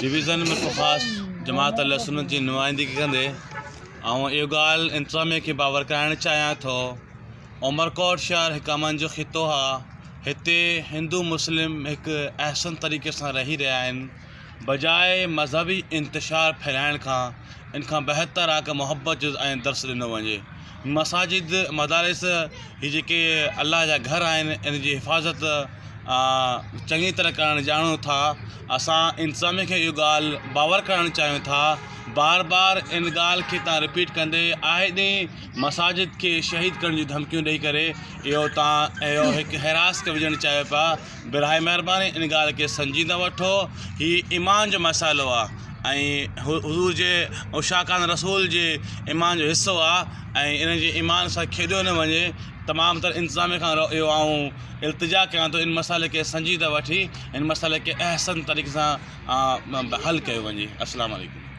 Division में को ख़ासि जमात अहले सुन्नत जी नुमाइंदगी कंदे ऐं इहो ॻाल्हि इंतज़ामिया खे बावर कराइणु चाहियां थो। उमरकोट शहर हिकु अमन जो ख़ितो आहे। हिते हिंदू मुस्लिम हिकु अहसन तरीक़े सां रही रहिया आहिनि। बजाए मज़हबी इंतिशार फैलाइण खां इन खां बहितर आहे कि मुहबत जो ऐं दर्स ॾिनो वञे। मसाजिद मदारिस ही जेके अल्लाह जा घर आहिनि इन जी हिफ़ाज़त चङी तरह करणु ॼाणूं था। असां इंतज़ामिया खे इहो ॻाल्हि बावर करणु चाहियूं था। बार बार इन ॻाल्हि खे तव्हां रिपीट कंदे आए ॾींहुं मसाजिद खे शहीद करण जी धमकियूं ॾेई करे इहो तव्हां हिकु हैरास खे विझणु चाहियो पिया। बिराए महिरबानी इन ॻाल्हि खे संजीदा वठो। हीउ ईमान जो मसाइलो आहे ऐं हुज़ूर जे उशाकान रसूल जे ईमान जो हिसो आहे ऐं इन जे ईमान सां खेॾियो न वञे। तमामु तर इंतज़ामिया खां इहो आऊं इल्तिजा कयां थो इन मसाइले खे संजीदा वठी इन मसाइले खे अहसन तरीक़े सां हल कयो वञे। अस्सलामु अलैकुम।